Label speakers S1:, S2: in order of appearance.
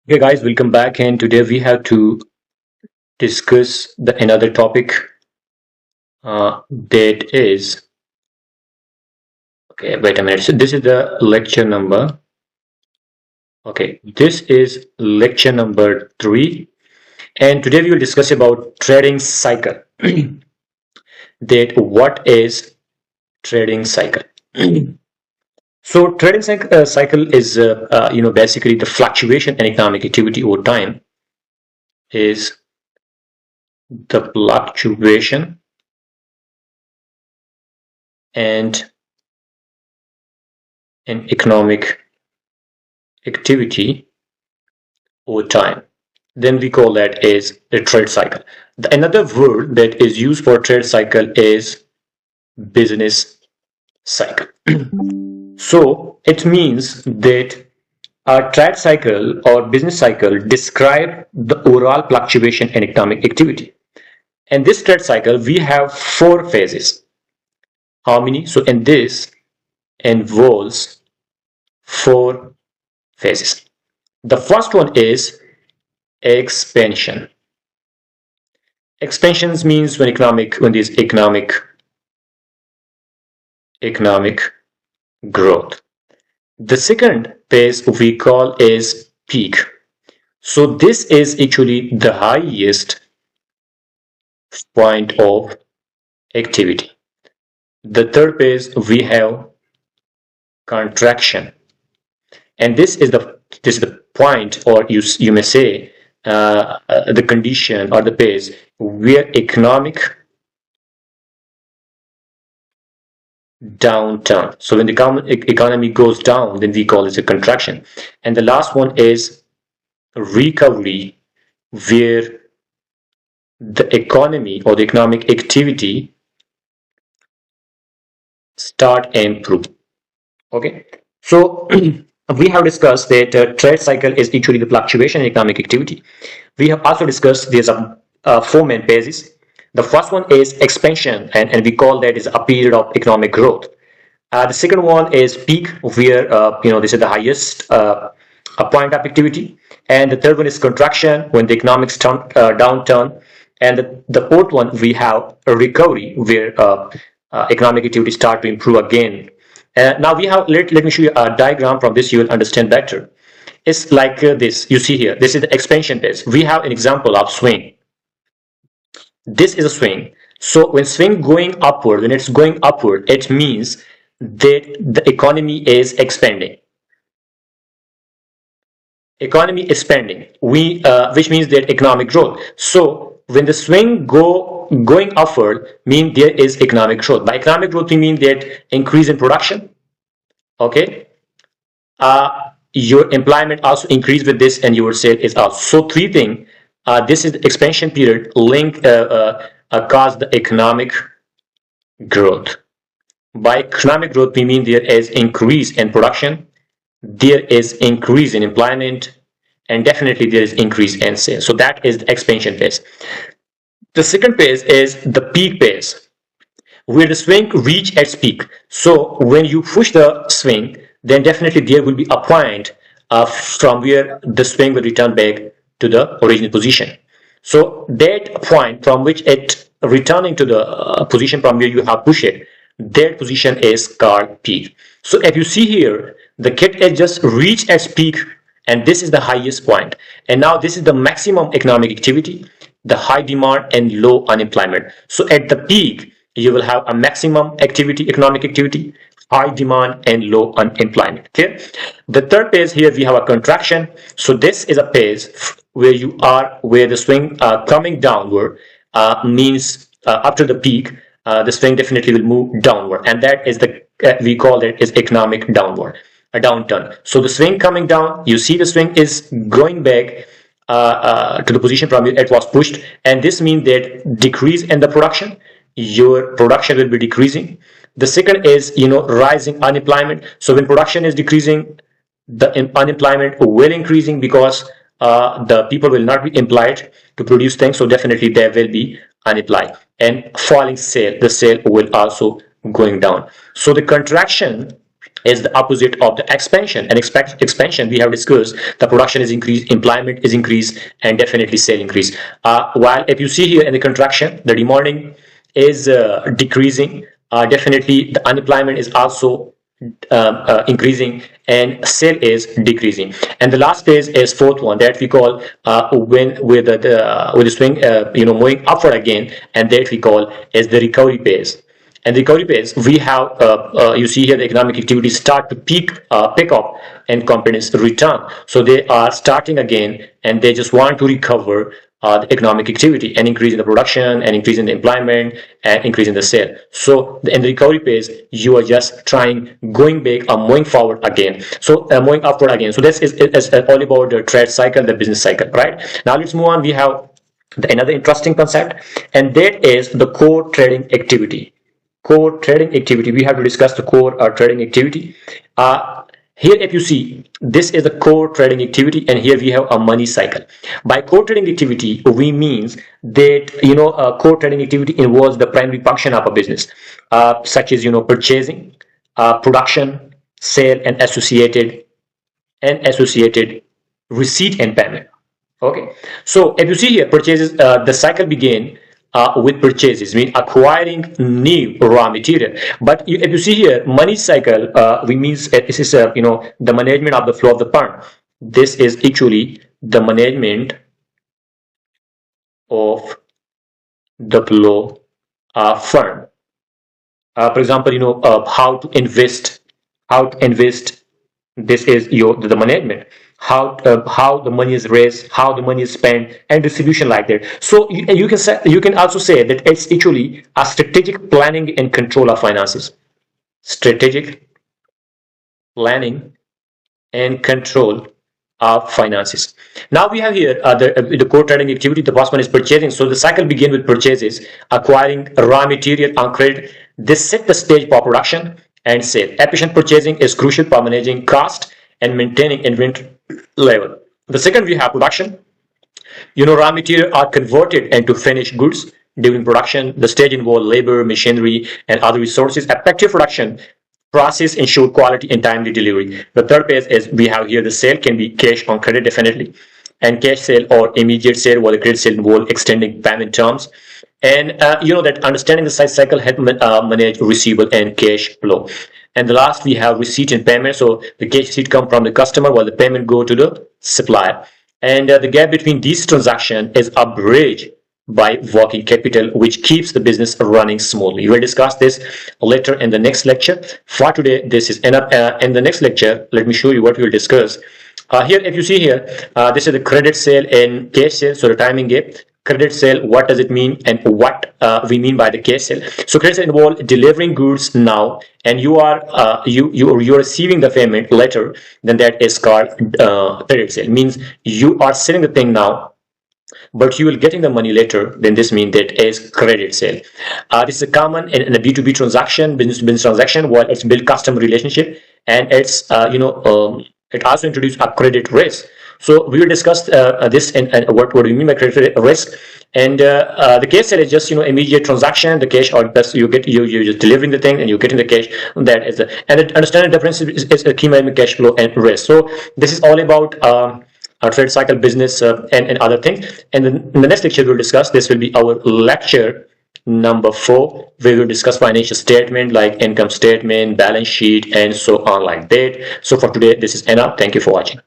S1: Hey guys, welcome back. And today we have to discuss another topic that is okay. Wait a minute. So this is the lecture number. Okay, this is lecture number 3, and today we will discuss about trading cycle. That what is trading cycle? So trading cycle is basically the fluctuation in economic activity over time is the fluctuation and in economic activity over time. Then we call that as a trade cycle. Another word that is used for trade cycle is business cycle. So it means that a trade cycle or business cycle describe the overall fluctuation in economic activity. In this trade cycle, we have 4 phases. How many? So in this involves 4 phases. The first one is expansion. Expansions means when there's economic growth. The second phase we call is peak. So this is actually the highest point of activity. The third phase we have contraction, and this is the point, or you may say the condition or the phase where economic downturn. So when the economy goes down, then we call it a contraction. And the last one is recovery, where the economy or the economic activity start and improve. Okay, so we have discussed that trade cycle is actually the fluctuation in economic activity. We have also discussed there's 4 main phases. The first one is expansion, and we call that is a period of economic growth. The second one is peak, where this is the highest point of activity, and the third one is contraction, when the economics downturn, and the fourth one we have a recovery, where economic activity start to improve again. Now we have let me show you a diagram. From this you will understand better. It's like this. You see here, this is the expansion phase. We have an example of swing. This is a swing. So when when it's going upward, it means that the economy is expanding. Economy is expanding, which means that economic growth. So when the swing going upward, mean there is economic growth. By economic growth we mean that increase in production. Okay, your employment also increase with this, and your sale is up. So 3 things. This is the expansion period cause the economic growth. By economic growth we mean there is increase in production, there is increase in employment, and definitely there is increase in sales. So that is the expansion phase. The second phase is the peak phase, where the swing reach its peak. So when you push the swing, then definitely there will be a point from where the swing will return back to the original position. So that point from which it returning to the position from where you have pushed it, that position is called peak. So if you see here, the kit has just reached its peak, and this is the highest point. And now this is the maximum economic activity, the high demand and low unemployment. So at the peak, you will have a maximum economic activity, high demand and low unemployment. Okay. The third phase here we have a contraction. So this is a phase where the swing coming downward, means after the peak, the swing definitely will move downward, and that is we call that is economic downturn. So the swing coming down, you see the swing is going back to the position from where it was pushed, and this means that decrease in the production, your production will be decreasing. The second is rising unemployment. So when production is decreasing, the unemployment will increasing, because the people will not be employed to produce things, so definitely there will be unemployed. And falling sale, the sale will also going down. So the contraction is the opposite of the expansion. And expansion, we have discussed, the production is increased, employment is increased, and definitely sale increase. While if you see here in the contraction, the demanding is decreasing, definitely the unemployment is also increasing, and sale is decreasing. And the last phase is fourth one, that we call when with the swing moving upward again, and that we call is the recovery phase. And the recovery phase, we have you see here the economic activity start to pick up and confidence return. So they are starting again, and they just want to recover the economic activity and increase in the production and increase in the employment and increase in the sale. So in the recovery phase, you are just trying going back or moving forward again. So moving upward again. So this is all about the trade cycle, the business cycle, right? Now let's move on. We have another interesting concept, and that is the core trading activity. Core trading activity. We have to discuss the core trading activity. Here, if you see, this is the core trading activity, and here we have a money cycle. By core trading activity, we means that core trading activity involves the primary function of a business, such as purchasing, production, sale, and associated receipt and payment. Okay, so if you see here, purchases, the cycle began with purchases, mean acquiring new raw material. But if you see here, money cycle, we means this is the management of the flow of the fund. This is actually the management of the flow of fund. For example, how to invest. This is the management. How the money is raised, how the money is spent, and distribution like that. So you can also say that it's actually a strategic planning and control of finances. Strategic planning and control of finances. Now we have here the core trading activity. The first one is purchasing. So the cycle begins with purchases, acquiring raw material on credit. This set the stage for production and sale. Efficient purchasing is crucial for managing cost and maintaining inventory level. The second, we have production. Raw material are converted into finished goods. During production, the stage involves labor, machinery, and other resources. Effective production process ensure quality and timely delivery. The third phase is we have here the sale, can be cash on credit definitely, and cash sale or immediate sale, while the credit sale involve extending payment terms. And that understanding the size cycle help manage receivable and cash flow. And the last, we have receipt and payment. So the cash receipt come from the customer, while the payment go to the supplier. And the gap between these transactions is abridged by working capital, which keeps the business running smoothly. We will discuss this later in the next lecture. For today, this is enough. In the next lecture, let me show you what we will discuss. Here, if you see here, this is the credit sale and cash sale. So the timing gap. Credit sale, what does it mean, and what we mean by the cash sale? So credit sale involves delivering goods now, and you are receiving the payment later. Then that is called credit sale. Means you are selling the thing now, but you will getting the money later. Then this means that is credit sale. This is a common in a B2B transaction, business to business transaction, where it's build customer relationship, and it's it also introduces a credit risk. So we will discuss this and what do you mean by credit risk. And the cash sale is just immediate transaction. The cash, or best you're just delivering the thing and you're getting the cash. That is and understand the difference is a key management, cash flow and risk. So this is all about our trade cycle, business and other things. And then in the next lecture we'll discuss. This will be our lecture number 4. We will discuss financial statement like income statement, balance sheet, and so on like that. So for today, this is enough. Thank you for watching.